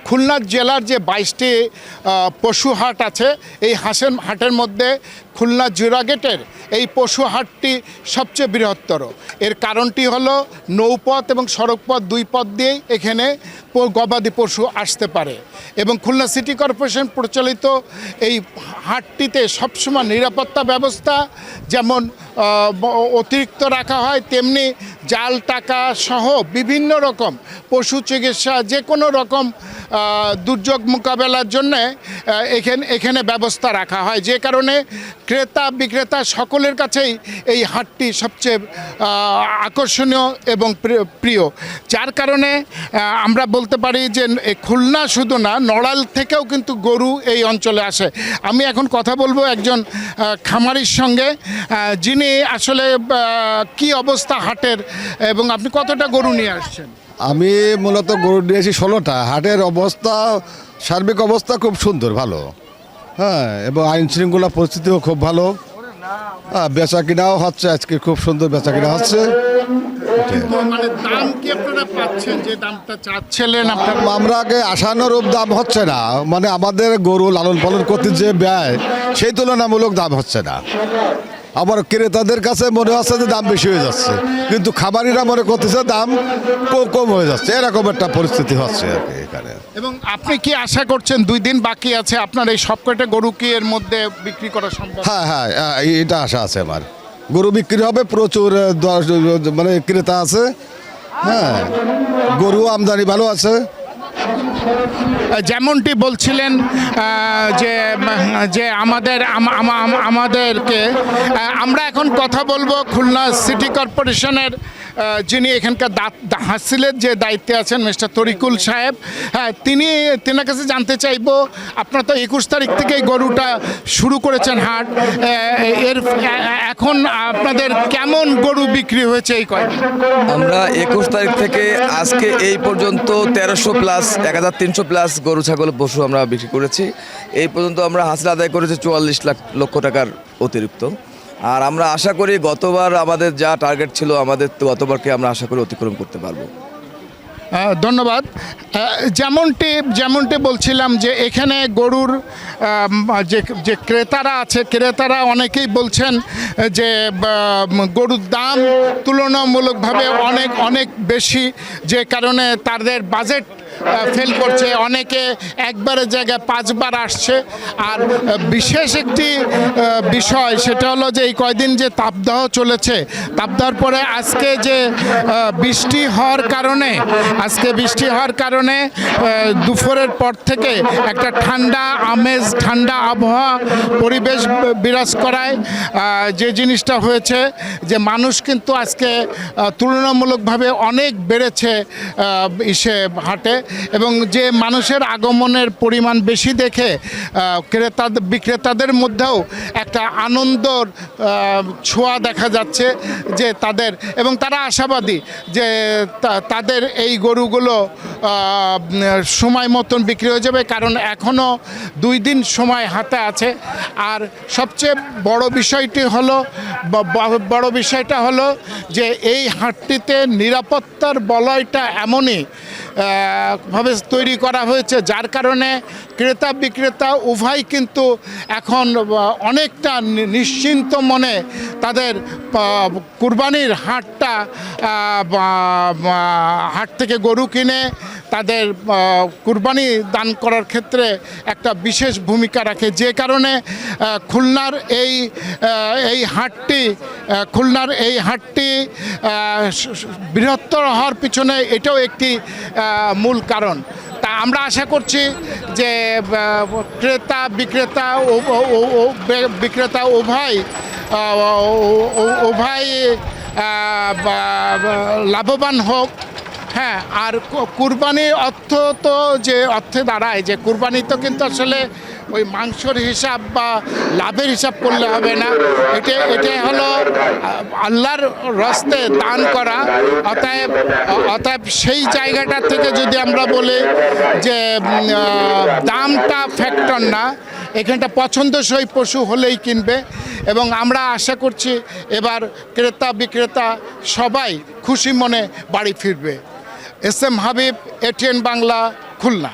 খুলনা জেলার যে 22টি পশু হাট আছে, এই হাটের মধ্যে খুলনা জুরাগেটের এই পশু হাটটি সবচেয়ে বৃহত্তর। এর কারণটি হলো নৌপথ এবং সড়কপথ দুই পথ দিয়েই এখানে গবাদি পশু আসতে পারে এবং খুলনা সিটি কর্পোরেশন প্রচলিত এই হাটটিতে সবসময় নিরাপত্তা ব্যবস্থা যেমন অতিরিক্ত রাখা হয়, তেমনি জাল টাকা সহ বিভিন্ন রকম পশু চিকিৎসা যে কোনো রকম দুর্যোগ মোকাবেলার জন্য এখানে ব্যবস্থা রাখা হয়, যে কারণে ক্রেতা বিক্রেতা সকলের কাছেই এই হাটটি সবচেয়ে আকর্ষণীয় এবং প্রিয়। যার কারণে আমরা বলতে পারি যে খুলনা শুধু না, নড়াইল থেকেও কিন্তু গরু এই অঞ্চলে আসে। আমি এখন কথা বলবো একজন খামারির সঙ্গে, যিনি আসলে কি অবস্থা হাটের এবং আপনি কতটা গরু নিয়ে আসছেন? আমি মূলত গরু নিয়েছি 16টা। হাটের অবস্থা, সার্বিক অবস্থা খুব সুন্দর, ভালো। হ্যাঁ, এবং আইন শৃঙ্খলা পরিস্থিতিও খুব ভালো। বেচা কিনাও হচ্ছে, আজকে খুব সুন্দর বেচা কিনা হচ্ছে। মানে দাম কি আপনারা পাচ্ছেন যে দামটা চাচ্ছিলেন আপনারা? আমরা আগে আশানুরূপ দাম হচ্ছে না, মানে আমাদের গরু লালন পালন করতে যে ব্যয় সেই তুলনামূলক দাম হচ্ছে না। আবার ক্রেতাদের কাছে মনে হচ্ছে যে দাম বেশি হয়ে যাচ্ছে, কিন্তু খামারিরা মনে করতেছে দাম কম হয়ে যাচ্ছে। এরকম একটা পরিস্থিতি হচ্ছে আর কি এখানে। এবং আপনি কি আশা করছেন 2 দিন বাকি আছে আপনার এই সবকটা গরু কি এর মধ্যে বিক্রি করা সম্ভব? হ্যাঁ হ্যাঁ, এটা আশা আছে আমার। গরু বিক্রি হবে, প্রচুর মানে ক্রেতা আছে। হ্যাঁ, গরু আমদানি ভালো আছে। যেমনটি বলছিলেন যে যে আমাদেরকে আমরা এখন কথা বলবো খুলনা সিটি কর্পোরেশনের যিনি এখানকার হাসিলের যে দায়িত্বে আছেন মিস্টার তরিকুল সাহেব। হ্যাঁ, তেনার কাছে জানতে চাইবো, আপনারা তো 21 তারিখ থেকেই গরুটা শুরু করেছেন হাট, এখন আপনাদের কেমন গরু বিক্রি হয়েছে এই কয়দিন? আমরা 21 তারিখ থেকে আজকে এই পর্যন্ত 1300 প্লাস 1300 প্লাস গরু ছাগল পশু আমরা বিক্রি করেছি। এই পর্যন্ত আমরা হাসিল আদায় করেছি 44 লক্ষ টাকার অতিরিক্ত। আর আমরা আশা করি গতবার আমাদের যা টার্গেট ছিল, আমাদের গতবারকে আমরা আশা করি অতিক্রম করতে পারবো। ধন্যবাদ। যেমনটি বলছিলাম যে এখানে গরুর যে ক্রেতারা আছে, ক্রেতারা অনেকেই বলছেন যে গরুর দাম তুলনামূলকভাবে অনেক বেশি, যে কারণে তাদের বাজেট ফেল করছে। অনেকে একবারের জায়গায় 5 বার আসছে। আর বিশেষ একটি বিষয় সেটা হলো যে এই কয়দিন যে তাপদাহ চলেছে, তাপদাহর পরে আজকে যে বৃষ্টি হওয়ার কারণে দুপুরের পর থেকে একটা ঠান্ডা আমেজ, ঠান্ডা আবহাওয়া পরিবেশ বিরাজ করায় যে জিনিসটা হয়েছে যে মানুষ কিন্তু আজকে তুলনামূলকভাবে অনেক বেড়েছে হাটে, এবং যে মানুষের আগমনের পরিমাণ বেশি দেখে বিক্রেতাদের মধ্যেও একটা আনন্দর ছোঁয়া দেখা যাচ্ছে যে তারা আশাবাদী যে তাদের এই গরুগুলো সময় মতন বিক্রি হয়ে যাবে, কারণ এখনও 2 দিন সময় হাতে আছে। আর সবচেয়ে বড় বিষয়টা হলো যে এই হাটটিতে নিরাপত্তার বলয়টা এমনই ভাবে তৈরি করা হয়েছে, যার কারণে ক্রেতা বিক্রেতা উভয় কিন্তু এখন অনেকটা নিশ্চিন্ত মনে তাদের কুরবানির হাট থেকে গরু কিনে তাদের কুরবানি দান করার ক্ষেত্রে একটা বিশেষ ভূমিকা রাখে। যে কারণে খুলনার এই হাটটি বৃহত্তর হওয়ার পিছনে এটাও একটি মূল কারণ। তা আমরা আশা করছি যে ক্রেতা বিক্রেতা উভয় লাভবান হোক। হ্যাঁ, আর কুরবানির অর্থ তো যে অর্থে দাঁড়ায় যে কুরবানি তো কিন্তু আসলে ওই মাংসর হিসাব বা লাভের হিসাব করলে হবে না। এটা হলো আল্লাহর রাস্তায় দান করা। অতএব সেই জায়গাটা থেকে যদি আমরা বলি যে দামটা ফ্যাক্টর না, এখানটা পছন্দসই পশু হলেই কিনবে, এবং আমরা আশা করছি এবার ক্রেতা বিক্রেতা সবাই খুশি মনে বাড়ি ফিরবে। S M Habib, ATN Bangla, Khulna.